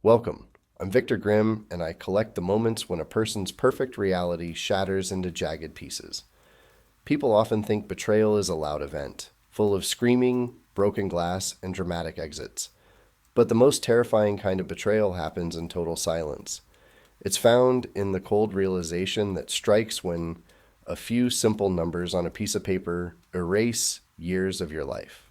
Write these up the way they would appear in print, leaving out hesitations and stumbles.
Welcome. I'm Victor Grimm, and I collect the moments when a person's perfect reality shatters into jagged pieces. People often think betrayal is a loud event, full of screaming, broken glass, and dramatic exits. But the most terrifying kind of betrayal happens in total silence. It's found in the cold realization that strikes when a few simple numbers on a piece of paper erase years of your life.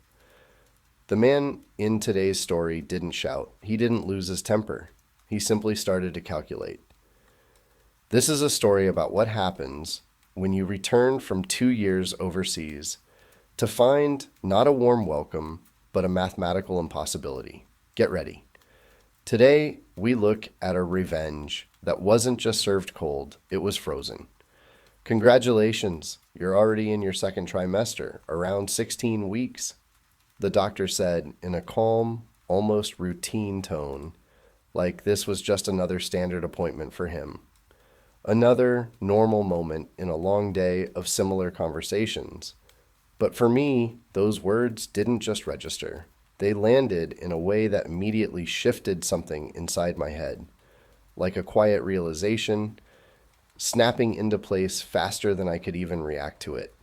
The man in today's story didn't shout. He didn't lose his temper. He simply started to calculate. This is a story about what happens when you return from 2 years overseas to find not a warm welcome, but a mathematical impossibility. Get ready. Today, we look at a revenge that wasn't just served cold, it was frozen. Congratulations, you're already in your second trimester, around 16 weeks. The doctor said in a calm, almost routine tone, like this was just another standard appointment for him. Another normal moment in a long day of similar conversations. But for me, those words didn't just register. They landed in a way that immediately shifted something inside my head, like a quiet realization, snapping into place faster than I could even react to it.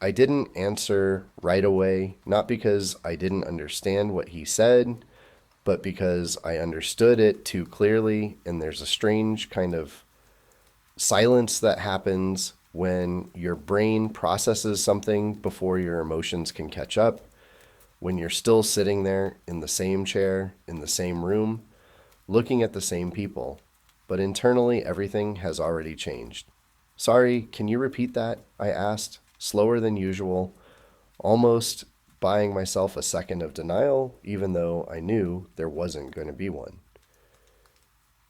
I didn't answer right away, not because I didn't understand what he said, but because I understood it too clearly, and there's a strange kind of silence that happens when your brain processes something before your emotions can catch up, when you're still sitting there in the same chair, in the same room, looking at the same people, but internally everything has already changed. Sorry, can you repeat that? I asked, slower than usual, almost buying myself a second of denial, even though I knew there wasn't going to be one.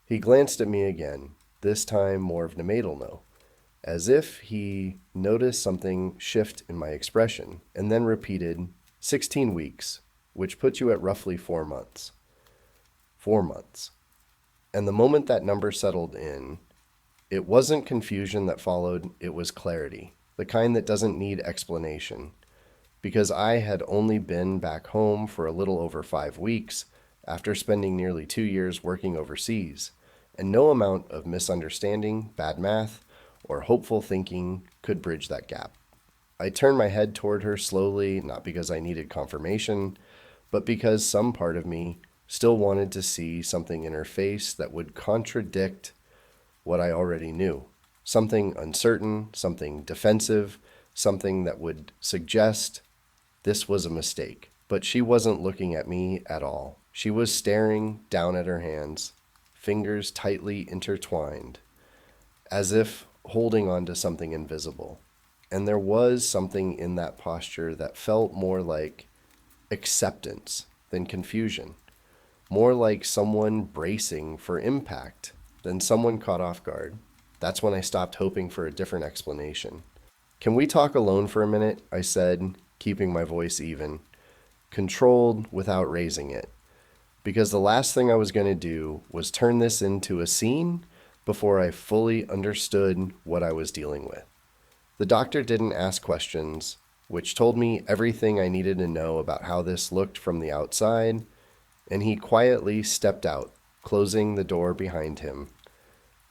He glanced at me again, this time more of Namadal no, as if he noticed something shift in my expression, and then repeated, 16 weeks, which puts you at roughly 4 months. 4 months. And the moment that number settled in, it wasn't confusion that followed, it was clarity, the kind that doesn't need explanation. Because I had only been back home for a little over 5 weeks after spending nearly 2 years working overseas, and no amount of misunderstanding, bad math, or hopeful thinking could bridge that gap. I turned my head toward her slowly, not because I needed confirmation, but because some part of me still wanted to see something in her face that would contradict what I already knew. Something uncertain, something defensive, something that would suggest this was a mistake. But she wasn't looking at me at all. She was staring down at her hands, fingers tightly intertwined, as if holding on to something invisible. And there was something in that posture that felt more like acceptance than confusion, more like someone bracing for impact than someone caught off guard. That's when I stopped hoping for a different explanation. Can we talk alone for a minute? I said, keeping my voice even, controlled without raising it. Because the last thing I was going to do was turn this into a scene before I fully understood what I was dealing with. The doctor didn't ask questions, which told me everything I needed to know about how this looked from the outside, and he quietly stepped out, closing the door behind him,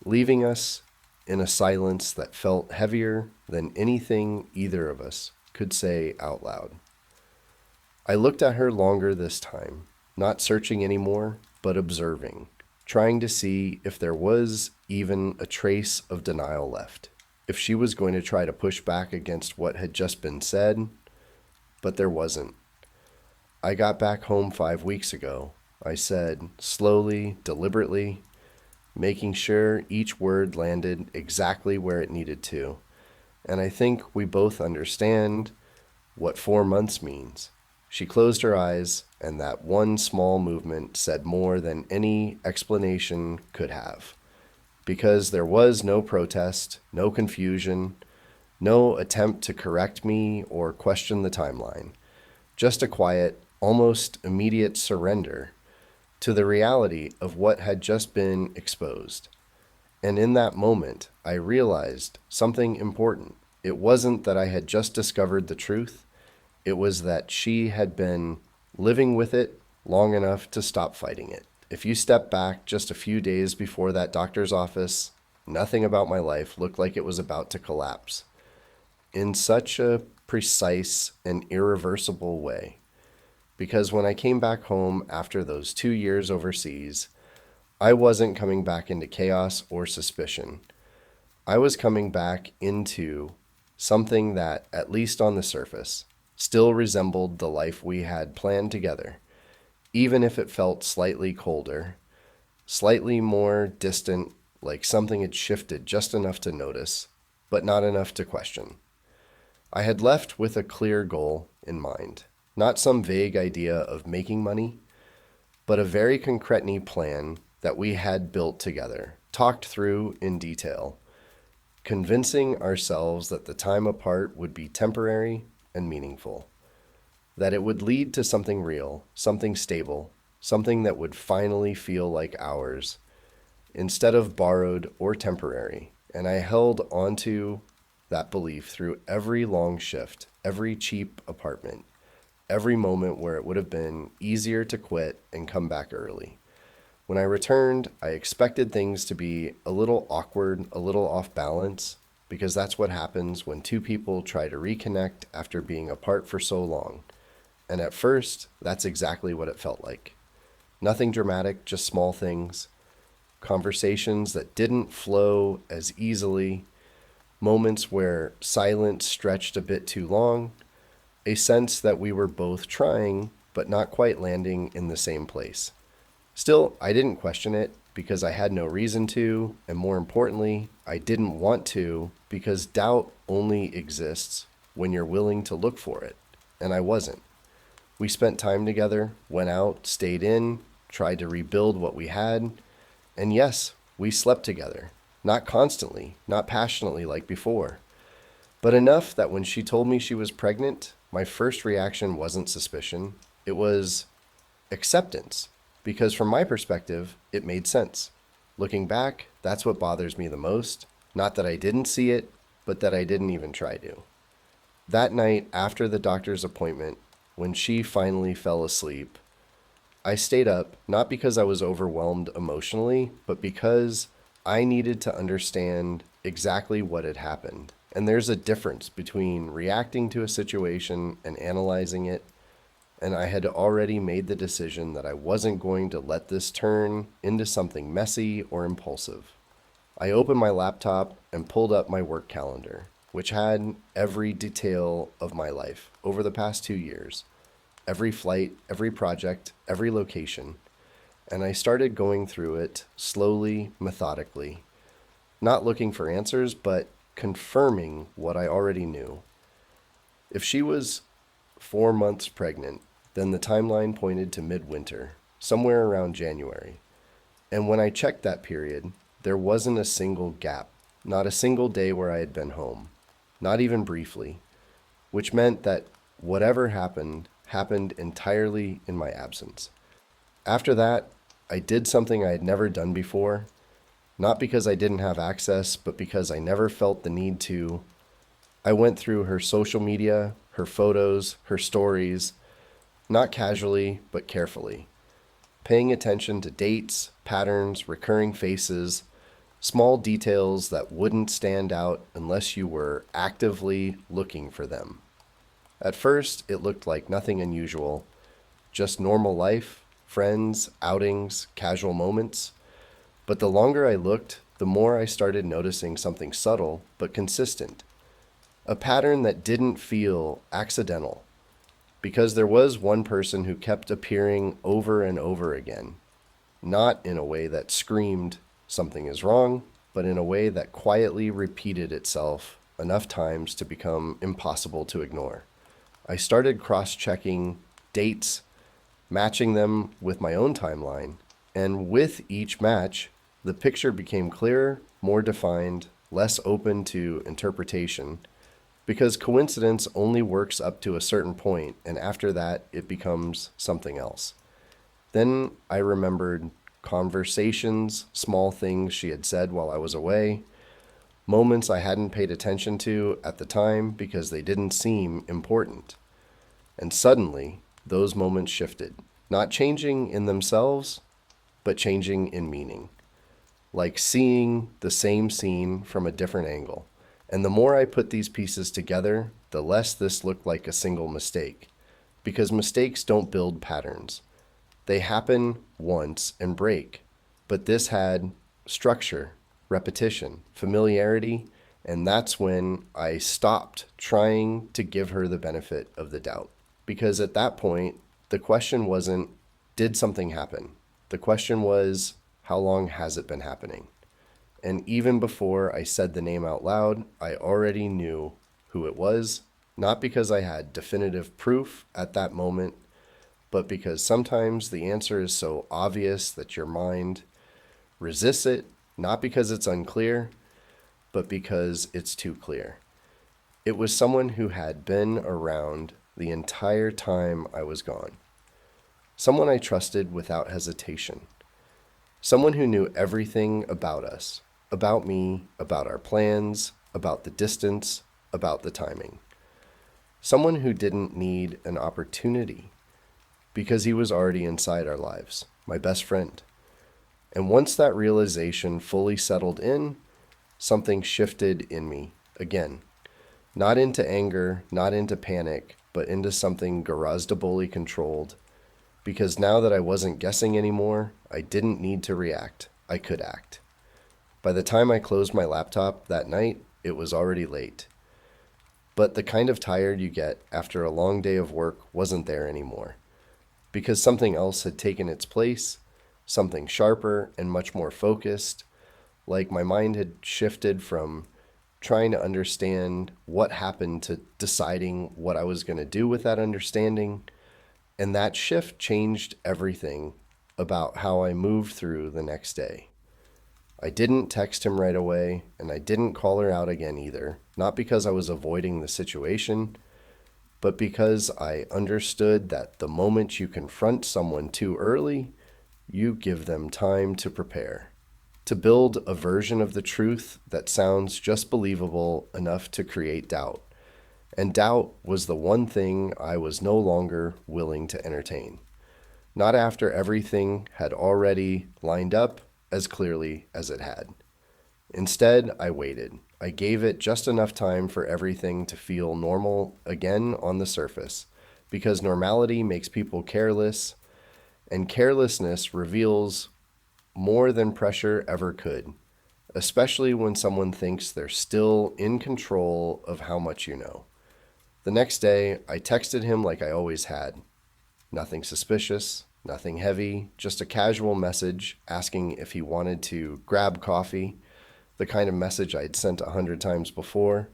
leaving us in a silence that felt heavier than anything either of us could say out loud. I looked at her longer this time, not searching anymore, but observing, trying to see if there was even a trace of denial left, if she was going to try to push back against what had just been said, but there wasn't. I got back home 5 weeks ago, I said, slowly, deliberately, making sure each word landed exactly where it needed to. And I think we both understand what 4 months means. She closed her eyes, and that one small movement said more than any explanation could have. Because there was no protest, no confusion, no attempt to correct me or question the timeline. Just a quiet, almost immediate surrender to the reality of what had just been exposed. And in that moment, I realized something important. It wasn't that I had just discovered the truth. It was that she had been living with it long enough to stop fighting it. If you step back just a few days before that doctor's office, nothing about my life looked like it was about to collapse in such a precise and irreversible way. Because when I came back home after those 2 years overseas, I wasn't coming back into chaos or suspicion. I was coming back into something that, at least on the surface, still resembled the life we had planned together, even if it felt slightly colder, slightly more distant, like something had shifted just enough to notice, but not enough to question. I had left with a clear goal in mind, not some vague idea of making money, but a very concrete plan that we had built together, talked through in detail, convincing ourselves that the time apart would be temporary and meaningful, that it would lead to something real, something stable, something that would finally feel like ours, instead of borrowed or temporary. And I held onto that belief through every long shift, every cheap apartment, every moment where it would have been easier to quit and come back early. When I returned, I expected things to be a little awkward, a little off balance, because that's what happens when two people try to reconnect after being apart for so long. And at first, that's exactly what it felt like. Nothing dramatic, just small things, conversations that didn't flow as easily, moments where silence stretched a bit too long, a sense that we were both trying but not quite landing in the same place. Still, I didn't question it because I had no reason to, and more importantly, I didn't want to, because doubt only exists when you're willing to look for it, and I wasn't. We spent time together, went out, stayed in, tried to rebuild what we had, and yes, we slept together. Not constantly, not passionately like before, but enough that when she told me she was pregnant, my first reaction wasn't suspicion. It was acceptance, because from my perspective, it made sense. Looking back, that's what bothers me the most. Not that I didn't see it, but that I didn't even try to. That night after the doctor's appointment, when she finally fell asleep, I stayed up not because I was overwhelmed emotionally, but because I needed to understand exactly what had happened. And there's a difference between reacting to a situation and analyzing it. And I had already made the decision that I wasn't going to let this turn into something messy or impulsive. I opened my laptop and pulled up my work calendar, which had every detail of my life over the past 2 years. Every flight, every project, every location. And I started going through it slowly, methodically, not looking for answers, but confirming what I already knew. If she was 4 months pregnant, then the timeline pointed to midwinter, somewhere around January. And when I checked that period, there wasn't a single gap, not a single day where I had been home, not even briefly, which meant that whatever happened entirely in my absence. After that, I did something I had never done before, not because I didn't have access, but because I never felt the need to. I went through her social media, her photos, her stories, not casually, but carefully, paying attention to dates, patterns, recurring faces, small details that wouldn't stand out unless you were actively looking for them. At first, it looked like nothing unusual, just normal life, friends, outings, casual moments. But the longer I looked, the more I started noticing something subtle but consistent. A pattern that didn't feel accidental, because there was one person who kept appearing over and over again, not in a way that screamed something is wrong, but in a way that quietly repeated itself enough times to become impossible to ignore. I started cross-checking dates, matching them with my own timeline, and with each match, the picture became clearer, more defined, less open to interpretation, because coincidence only works up to a certain point, and after that, it becomes something else. Then I remembered conversations, small things she had said while I was away, moments I hadn't paid attention to at the time because they didn't seem important. And suddenly, those moments shifted, not changing in themselves, but changing in meaning, like seeing the same scene from a different angle. And the more I put these pieces together, the less this looked like a single mistake. Because mistakes don't build patterns. They happen once and break. But this had structure, repetition, familiarity, and that's when I stopped trying to give her the benefit of the doubt. Because at that point, the question wasn't, did something happen? The question was, how long has it been happening? And even before I said the name out loud, I already knew who it was, not because I had definitive proof at that moment, but because sometimes the answer is so obvious that your mind resists it, not because it's unclear, but because it's too clear. It was someone who had been around the entire time I was gone. Someone I trusted without hesitation. Someone who knew everything about us, about me, about our plans, about the distance, about the timing. Someone who didn't need an opportunity because he was already inside our lives, my best friend. And once that realization fully settled in, something shifted in me again. Not into anger, not into panic, but into something Garazdaboli controlled. Because now that I wasn't guessing anymore, I didn't need to react. I could act. By the time I closed my laptop that night, it was already late. But the kind of tired you get after a long day of work wasn't there anymore. Because something else had taken its place, something sharper and much more focused, like my mind had shifted from trying to understand what happened to deciding what I was going to do with that understanding. And that shift changed everything about how I moved through the next day. I didn't text him right away, and I didn't call her out again either, not because I was avoiding the situation, but because I understood that the moment you confront someone too early, you give them time to prepare, to build a version of the truth that sounds just believable enough to create doubt. And doubt was the one thing I was no longer willing to entertain. Not after everything had already lined up as clearly as it had. Instead, I waited. I gave it just enough time for everything to feel normal again on the surface, because normality makes people careless, and carelessness reveals more than pressure ever could, especially when someone thinks they're still in control of how much you know. The next day, I texted him like I always had. Nothing suspicious, nothing heavy, just a casual message asking if he wanted to grab coffee, the kind of message I'd sent 100 times before,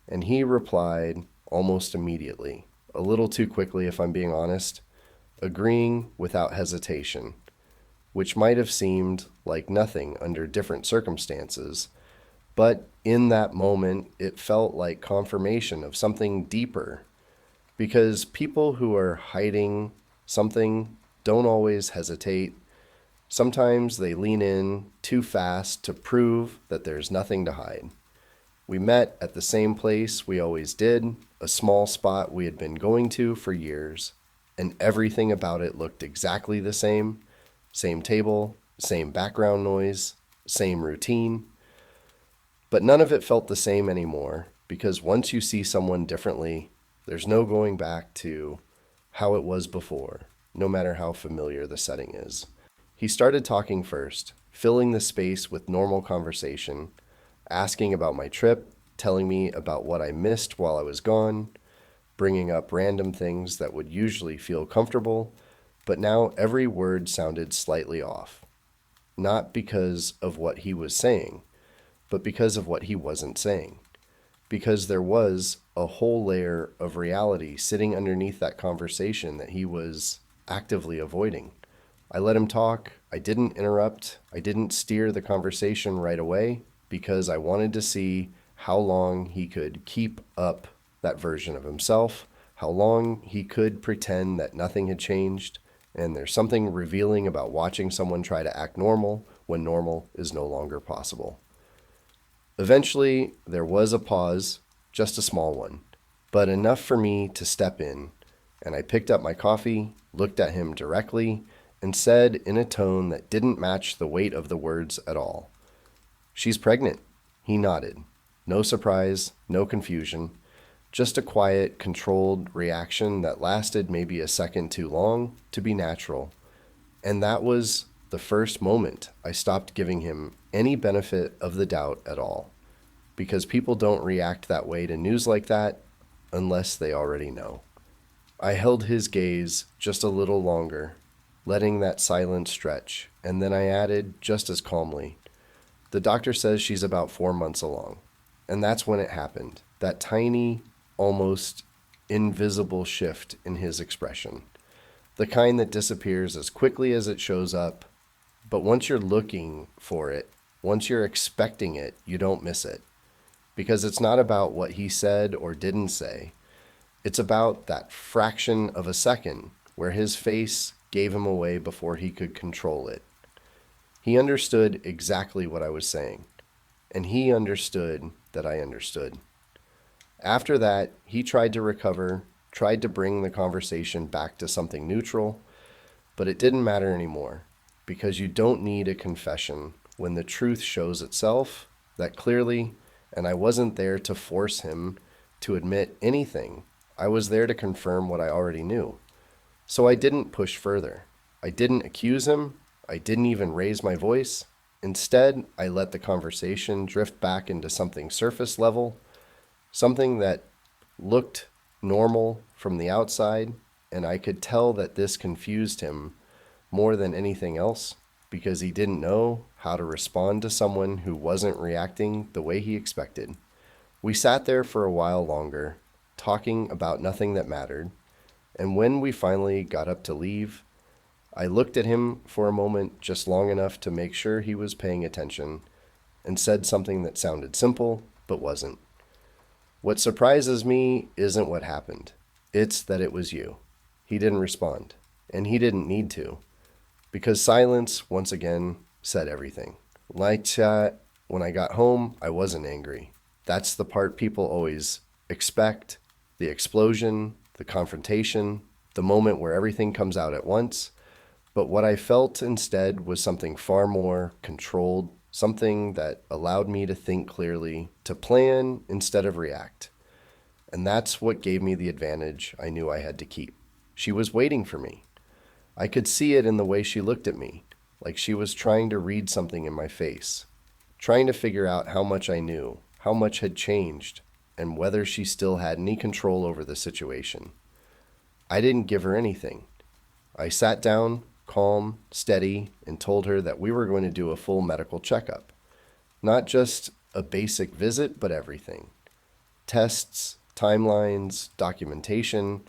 and he replied almost immediately, a little too quickly if I'm being honest, agreeing without hesitation, which might have seemed like nothing under different circumstances, but in that moment it felt like confirmation of something deeper, because people who are hiding something don't always hesitate. Sometimes they lean in too fast to prove that there's nothing to hide. We met at the same place we always did, a small spot we had been going to for years, and everything about it looked exactly the same. Same table, same background noise, same routine. But none of it felt the same anymore, because once you see someone differently, there's no going back to how it was before, no matter how familiar the setting is. He started talking first, filling the space with normal conversation, asking about my trip, telling me about what I missed while I was gone, bringing up random things that would usually feel comfortable, but now every word sounded slightly off. Not because of what he was saying, but because of what he wasn't saying. Because there was a whole layer of reality sitting underneath that conversation that he was actively avoiding. I let him talk. I didn't interrupt. I didn't steer the conversation right away because I wanted to see how long he could keep up that version of himself, how long he could pretend that nothing had changed. And there's something revealing about watching someone try to act normal when normal is no longer possible. Eventually, there was a pause, just a small one, but enough for me to step in, and I picked up my coffee, looked at him directly, and said in a tone that didn't match the weight of the words at all, "She's pregnant." He nodded. No surprise, no confusion, just a quiet, controlled reaction that lasted maybe a second too long to be natural. And that was the first moment I stopped giving him any benefit of the doubt at all, because people don't react that way to news like that unless they already know. I held his gaze just a little longer, letting that silence stretch, and then I added just as calmly, "The doctor says she's about 4 months along." And that's when it happened, that tiny, almost invisible shift in his expression. The kind that disappears as quickly as it shows up, but once you're looking for it, once you're expecting it, you don't miss it. Because it's not about what he said or didn't say. It's about that fraction of a second where his face gave him away before he could control it. He understood exactly what I was saying, and he understood that I understood. After that, he tried to recover, tried to bring the conversation back to something neutral, but it didn't matter anymore, because you don't need a confession when the truth shows itself that clearly, and I wasn't there to force him to admit anything. I was there to confirm what I already knew. So I didn't push further. I didn't accuse him. I didn't even raise my voice. Instead, I let the conversation drift back into something surface level, something that looked normal from the outside, and I could tell that this confused him more than anything else because he didn't know how to respond to someone who wasn't reacting the way he expected. We sat there for a while longer, talking about nothing that mattered, and when we finally got up to leave, I looked at him for a moment, just long enough to make sure he was paying attention, and said something that sounded simple, but wasn't. "What surprises me isn't what happened. It's that it was you." He didn't respond, and he didn't need to, because silence, once again, said everything. Like chat, when I got home, I wasn't angry. That's the part people always expect, the explosion, the confrontation, the moment where everything comes out at once. But what I felt instead was something far more controlled, something that allowed me to think clearly, to plan instead of react. And that's what gave me the advantage I knew I had to keep. She was waiting for me. I could see it in the way she looked at me, like she was trying to read something in my face, trying to figure out how much I knew, how much had changed, and whether she still had any control over the situation. I didn't give her anything. I sat down, calm, steady, and told her that we were going to do a full medical checkup. Not just a basic visit, but everything. Tests, timelines, documentation,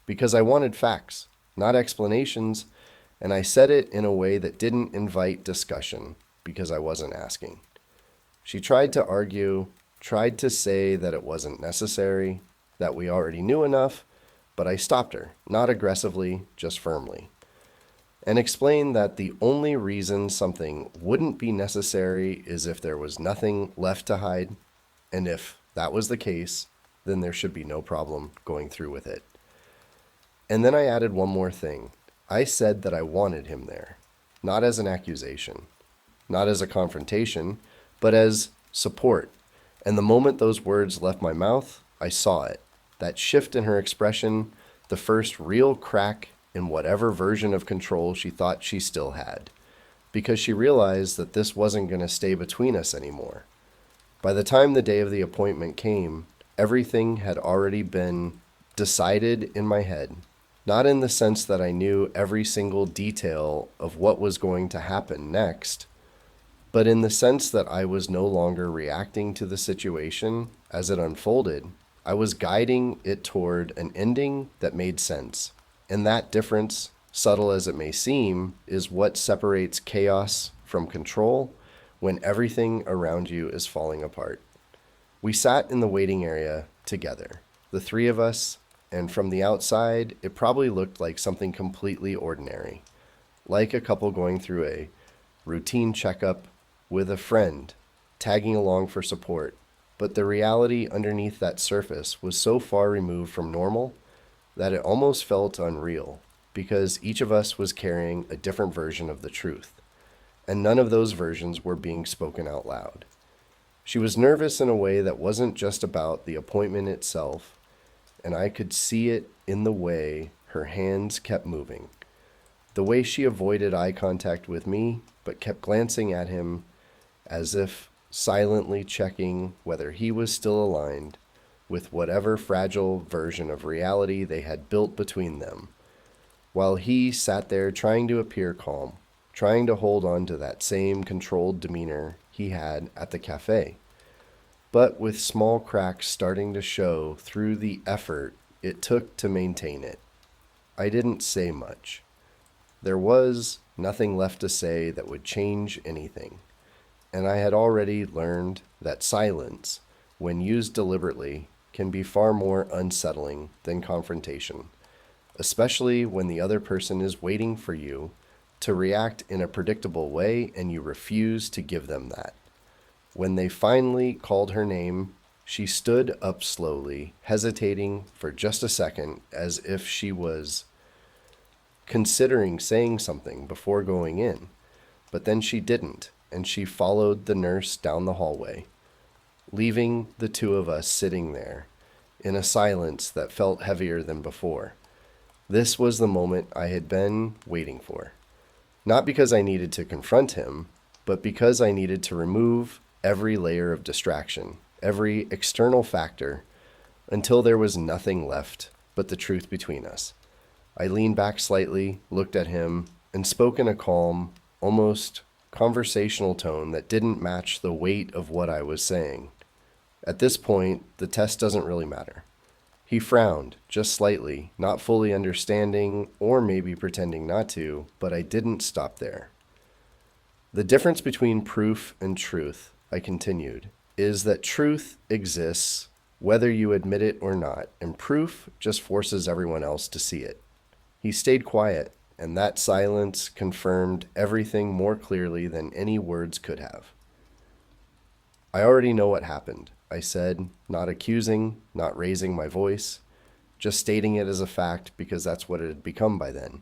because I wanted facts, not explanations, and I said it in a way that didn't invite discussion, because I wasn't asking. She tried to argue, tried to say that it wasn't necessary, that we already knew enough, but I stopped her, not aggressively, just firmly, and explained that the only reason something wouldn't be necessary is if there was nothing left to hide, and if that was the case, then there should be no problem going through with it. And then I added one more thing. I said that I wanted him there, not as an accusation, not as a confrontation, but as support. And the moment those words left my mouth, I saw it. That shift in her expression, the first real crack in whatever version of control she thought she still had, because she realized that this wasn't going to stay between us anymore. By the time the day of the appointment came, everything had already been decided in my head, not in the sense that I knew every single detail of what was going to happen next, but in the sense that I was no longer reacting to the situation as it unfolded. I was guiding it toward an ending that made sense. And that difference, subtle as it may seem, is what separates chaos from control when everything around you is falling apart. We sat in the waiting area together, the three of us, and from the outside, it probably looked like something completely ordinary, like a couple going through a routine checkup with a friend, tagging along for support. But the reality underneath that surface was so far removed from normal that it almost felt unreal, because each of us was carrying a different version of the truth, and none of those versions were being spoken out loud. She was nervous in a way that wasn't just about the appointment itself, and I could see it in the way her hands kept moving, the way she avoided eye contact with me, but kept glancing at him as if silently checking whether he was still aligned with whatever fragile version of reality they had built between them, while he sat there trying to appear calm, trying to hold on to that same controlled demeanor he had at the cafe, but with small cracks starting to show through the effort it took to maintain it. I didn't say much. There was nothing left to say that would change anything, and I had already learned that silence, when used deliberately, can be far more unsettling than confrontation, especially when the other person is waiting for you to react in a predictable way and you refuse to give them that. When they finally called her name, she stood up slowly, hesitating for just a second as if she was considering saying something before going in, but then she didn't, and she followed the nurse down the hallway, leaving the two of us sitting there in a silence that felt heavier than before. This was the moment I had been waiting for. Not because I needed to confront him, but because I needed to remove every layer of distraction, every external factor, until there was nothing left but the truth between us. I leaned back slightly, looked at him, and spoke in a calm, almost conversational tone that didn't match the weight of what I was saying. At this point, the test doesn't really matter. He frowned, just slightly, not fully understanding, or maybe pretending not to, but I didn't stop there. The difference between proof and truth, I continued, is that truth exists whether you admit it or not, and proof just forces everyone else to see it. He stayed quiet, and that silence confirmed everything more clearly than any words could have. I already know what happened, I said, not accusing, not raising my voice, just stating it as a fact because that's what it had become by then.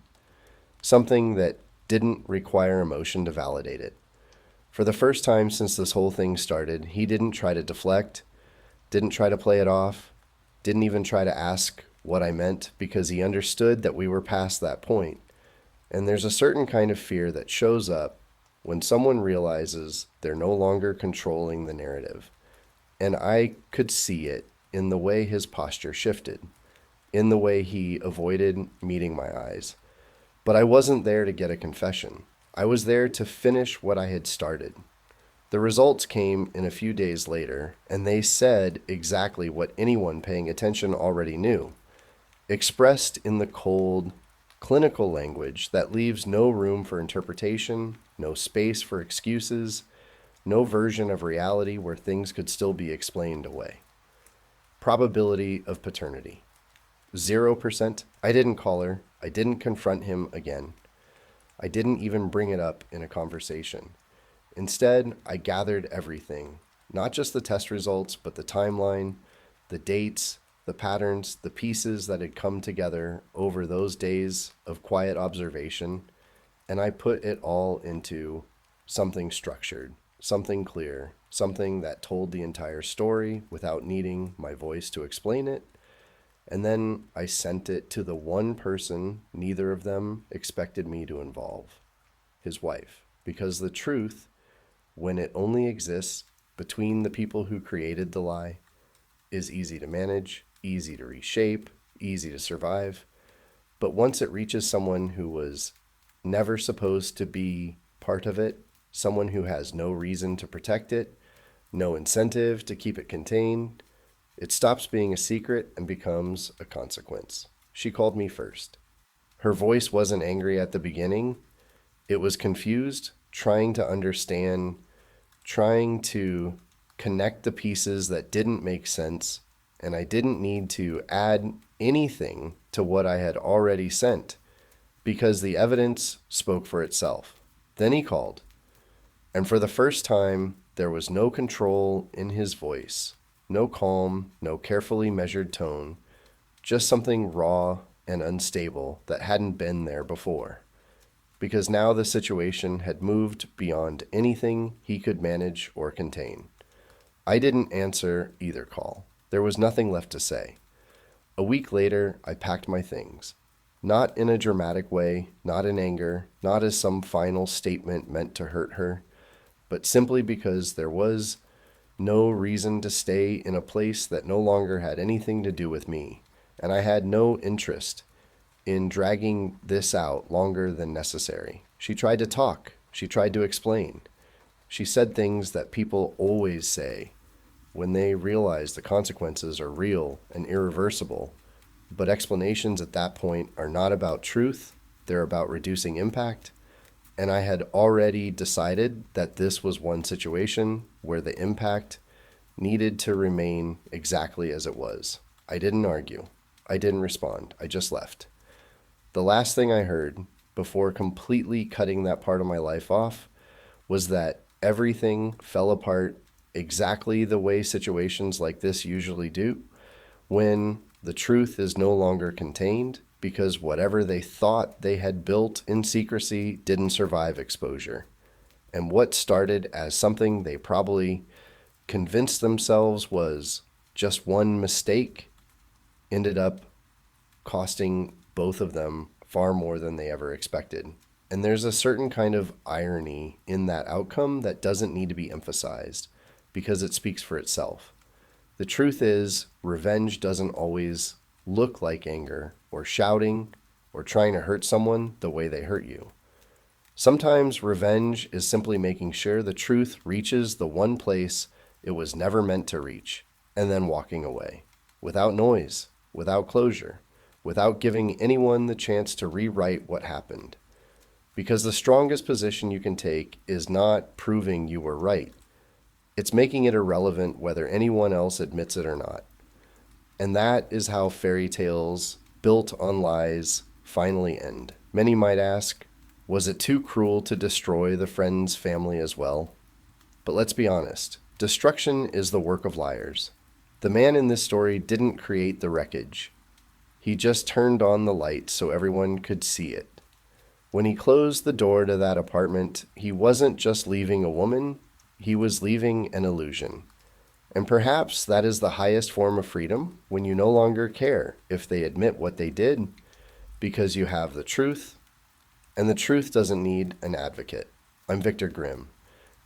Something that didn't require emotion to validate it. For the first time since this whole thing started, he didn't try to deflect, didn't try to play it off, didn't even try to ask what I meant because he understood that we were past that point. And there's a certain kind of fear that shows up when someone realizes they're no longer controlling the narrative. And I could see it in the way his posture shifted, in the way he avoided meeting my eyes. But I wasn't there to get a confession. I was there to finish what I had started. The results came in a few days later, and they said exactly what anyone paying attention already knew, expressed in the cold, clinical language that leaves no room for interpretation, no space for excuses, no version of reality where things could still be explained away. Probability of paternity. 0%. I didn't call her. I didn't confront him again. I didn't even bring it up in a conversation. Instead, I gathered everything, not just the test results, but the timeline, the dates, the patterns, the pieces that had come together over those days of quiet observation, and I put it all into something structured, something clear, something that told the entire story without needing my voice to explain it. And then I sent it to the one person neither of them expected me to involve, his wife, because the truth, when it only exists between the people who created the lie, is easy to manage, easy to reshape, easy to survive. But once it reaches someone who was never supposed to be part of it, someone who has no reason to protect it, no incentive to keep it contained, it stops being a secret and becomes a consequence. She called me first. Her voice wasn't angry at the beginning. It was confused, trying to understand, trying to connect the pieces that didn't make sense, and I didn't need to add anything to what I had already sent because the evidence spoke for itself. Then he called, and for the first time, there was no control in his voice, no calm, no carefully measured tone, just something raw, and unstable that hadn't been there before, because now the situation had moved beyond anything he could manage or contain. I didn't answer either call. There was nothing left to say. A week later, I packed my things. Not in a dramatic way, not in anger, not as some final statement meant to hurt her, but simply because there was no reason to stay in a place that no longer had anything to do with me, and I had no interest in dragging this out longer than necessary. She tried to talk. She tried to explain. She said things that people always say when they realize the consequences are real and irreversible. But explanations at that point are not about truth, they're about reducing impact. And I had already decided that this was one situation where the impact needed to remain exactly as it was. I didn't argue. I didn't respond. I just left. The last thing I heard before completely cutting that part of my life off was that everything fell apart exactly the way situations like this usually do, when the truth is no longer contained because whatever they thought they had built in secrecy didn't survive exposure. And what started as something they probably convinced themselves was just one mistake ended up costing both of them far more than they ever expected. And there's a certain kind of irony in that outcome that doesn't need to be emphasized because it speaks for itself. The truth is, revenge doesn't always look like anger or shouting or trying to hurt someone the way they hurt you. Sometimes revenge is simply making sure the truth reaches the one place it was never meant to reach, and then walking away, without noise, without closure, without giving anyone the chance to rewrite what happened. Because the strongest position you can take is not proving you were right. It's making it irrelevant whether anyone else admits it or not. And that is how fairy tales built on lies finally end. Many might ask, was it too cruel to destroy the friend's family as well? But let's be honest, destruction is the work of liars. The man in this story didn't create the wreckage. He just turned on the light so everyone could see it. When he closed the door to that apartment, he wasn't just leaving a woman, he was leaving an illusion. And perhaps that is the highest form of freedom, when you no longer care if they admit what they did, because you have the truth, and the truth doesn't need an advocate. I'm Victor Grimm.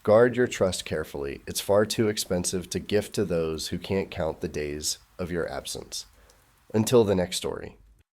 Guard your trust carefully. It's far too expensive to gift to those who can't count the days of your absence. Until the next story.